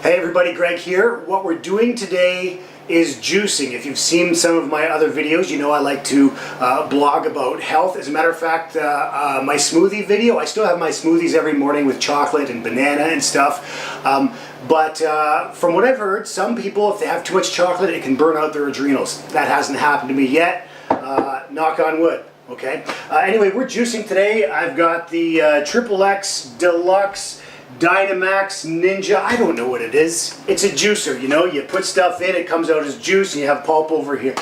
Hey everybody, Greg here. What we're doing today is juicing. If you've seen some of my other videos, you know I like to blog about health. As a matter of fact, my smoothie video, I still have my smoothies every morning with chocolate and banana and stuff. But from what I've heard, some people, if they have too much chocolate, it can burn out their adrenals. That hasn't happened to me yet. Knock on wood. Okay. Anyway, we're juicing today. I've got the XXX Deluxe Dynamax Ninja. I don't know what it is. It's a juicer, you know. You put stuff in, it comes out as juice, and you have pulp over here.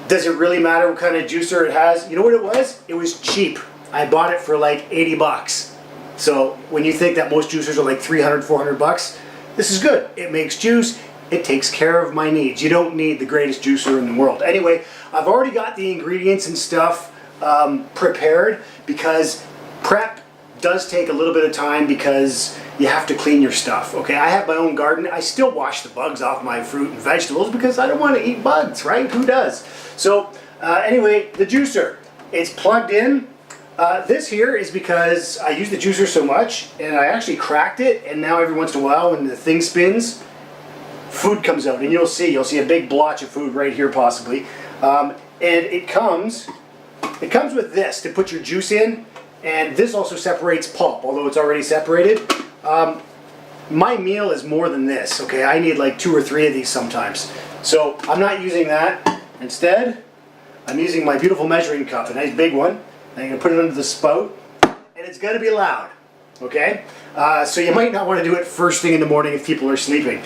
Does it really matter what kind of juicer it has? You know what it was? It was cheap. I bought it for like 80 bucks. So when you think that most juicers are like 300, 400 bucks, this is good. It makes juice. It takes care of my needs. You don't need the greatest juicer in the world. Anyway, I've already got the ingredients and stuff prepared, because prep does take a little bit of time because you have to clean your stuff. Okay, I have my own garden. I still wash the bugs off my fruit and vegetables because I don't want to eat bugs, right? Who does? So anyway, the juicer, it's plugged in. This here is because I use the juicer so much, and I actually cracked it, and now every once in a while when the thing spins, food comes out, and you'll see a big blotch of food right here possibly. And it comes with this to put your juice in. And this also separates pulp, although it's already separated. My meal is more than this, okay? I need like 2 or 3 of these sometimes. So I'm not using that. Instead, I'm using my beautiful measuring cup, a nice big one. I'm gonna put it under the spout, and it's gonna be loud, okay? So you might not wanna do it first thing in the morning if people are sleeping.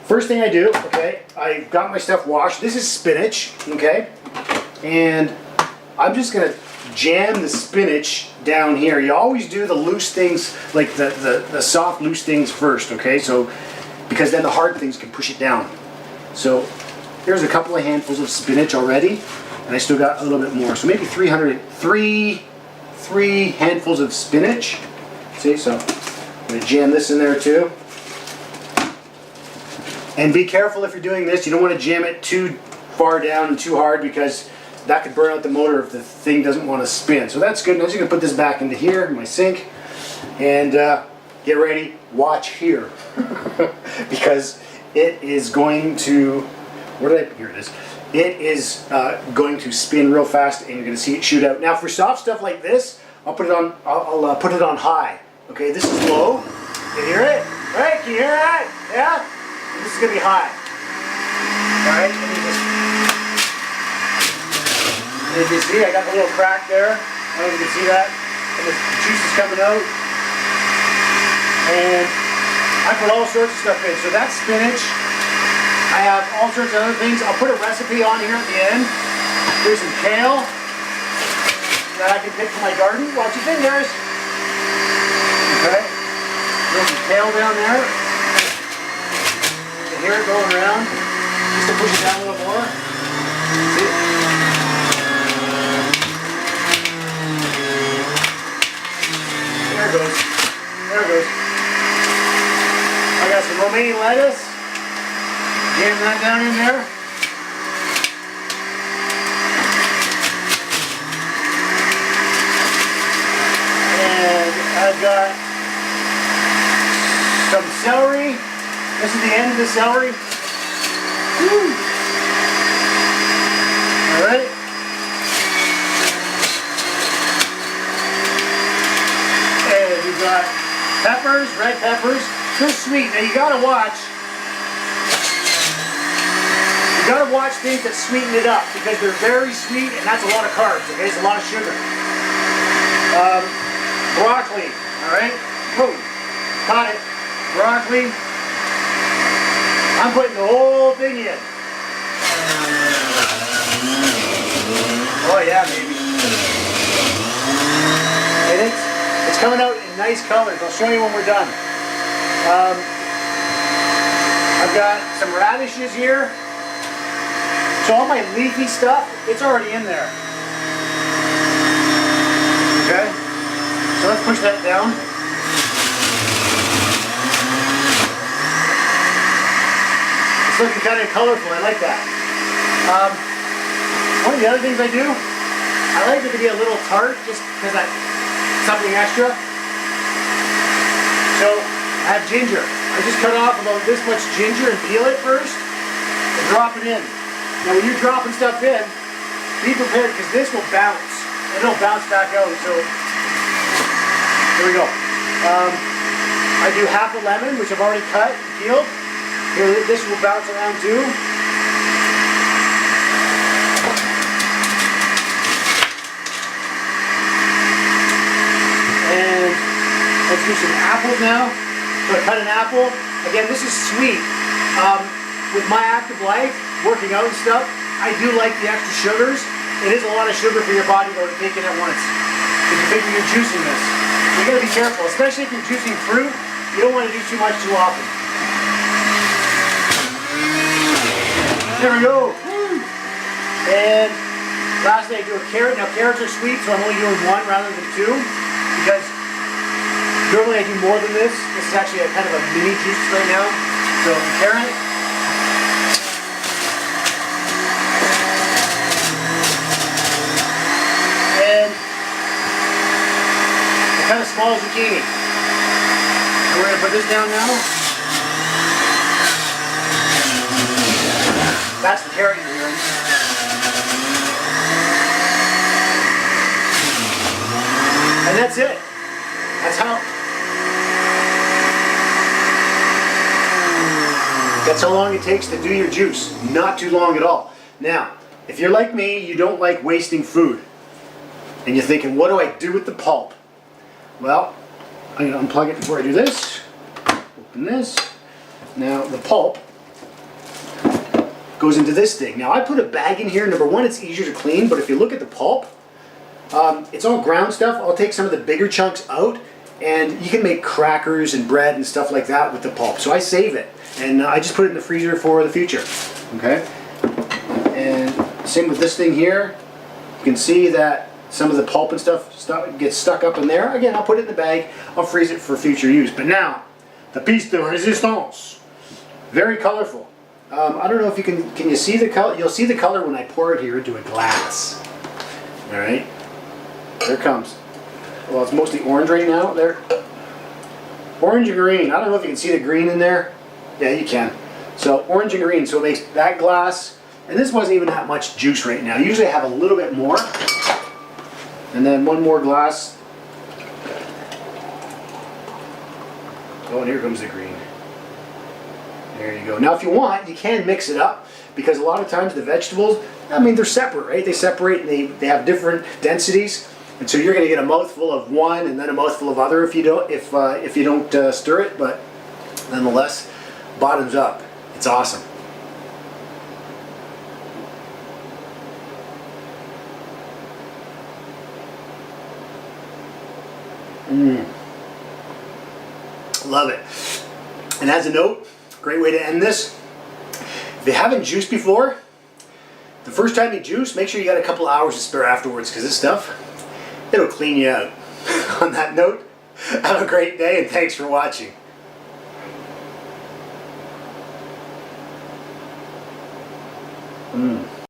First thing I do, okay, I've got my stuff washed. This is spinach, okay? And I'm just gonna jam the spinach down here. You always do the loose things, like the soft loose things first, okay? So, because then the hard things can push it down. So here's a couple of handfuls of spinach already, and I still got a little bit more. So maybe three handfuls of spinach. See, so I'm gonna jam this in there too. And be careful if you're doing this. You don't want to jam it too far down and too hard, because that could burn out the motor if the thing doesn't want to spin. So that's good. Now you can put this back into here, in my sink, and get ready. Watch here. Because it is going to, here it is. It is going to spin real fast, and you're going to see it shoot out. Now for soft stuff like this, I'll put it on high. Okay, this is low. You hear it? Right? Can you hear that? Yeah? And this is going to be high. Alright, let me just... As you see, I got a little crack there. I don't know if you can see that. And the juice is coming out. And I put all sorts of stuff in. So that's spinach. I have all sorts of other things. I'll put a recipe on here at the end. There's some kale that I can pick from my garden. Watch your fingers. Okay. There's some kale down there. You can hear it going around. Just to push it down a little more. See? There it goes. There it goes. I got some romaine lettuce. Jam that down in there. And I've got some celery. This is the end of the celery. Woo. All right. We've got peppers, red peppers. They're sweet. Now you gotta watch. You gotta watch things that sweeten it up, because they're very sweet, and that's a lot of carbs. Okay, it's a lot of sugar. Broccoli. All right. Boom. Caught it. Broccoli. I'm putting the whole thing in. Oh yeah, baby. And it's coming out in nice colors. I'll show you when we're done. I've got some radishes here. So all my leafy stuff, it's already in there. Okay? So let's push that down. It's looking kind of colorful. I like that. One of the other things I do, I like it to be a little tart, just because that's something extra. So I have ginger. I just cut off about this much ginger and peel it first and drop it in. Now when you're dropping stuff in, be prepared because this will bounce. It'll bounce back out. So here we go. I do half a lemon, which I've already cut and peeled. Here, this will bounce around too. And let's do some apples now. So I cut an apple. Again, this is sweet. With my active life, working out and stuff, I do like the extra sugars. It is a lot of sugar for your body though to take in at once. If you figure you're juicing this, you gotta be careful, especially if you're juicing fruit. You don't want to do too much too often. There we go. And lastly, I do a carrot. Now carrots are sweet, so I'm only doing one rather than two because normally I do more than this. This is actually a kind of a mini juice right now. So carrot. And a kind of small zucchini. And we're going to put this down now. That's the carrot you're hearing. And that's it. That's how long it takes to do your juice. Not too long at all. Now, if you're like me, you don't like wasting food. And you're thinking, what do I do with the pulp? Well, I'm going to unplug it before I do this. Open this. Now, the pulp goes into this thing. Now, I put a bag in here. Number one, it's easier to clean, but if you look at the pulp, it's all ground stuff. I'll take some of the bigger chunks out, and you can make crackers and bread and stuff like that with the pulp. So I save it, and I just put it in the freezer for the future. Okay? And same with this thing here. You can see that some of the pulp and stuff gets stuck up in there. Again, I'll put it in the bag. I'll freeze it for future use. But now, the piece de resistance. Very colorful. I don't know if you can you see the color? You'll see the color when I pour it here into a glass. All right, there it comes. Well, it's mostly orange right now. There, orange and green. I don't know if you can see the green in there. Yeah, you can. So orange and green. So it makes that glass. And this wasn't even that much juice right now. Usually I have a little bit more. And then one more glass. Oh, and here comes the green. There you go. Now if you want, you can mix it up because a lot of times the vegetables, I mean, they're separate, right? They separate and they have different densities. And so you're going to get a mouthful of one and then a mouthful of other if you don't stir it, but nonetheless, bottoms up. It's awesome. Love it. And as a note, great way to end this. If you haven't juiced before, the first time you juice, make sure you got a couple hours to spare afterwards because this stuff, it'll clean you out. On that note, have a great day and thanks for watching.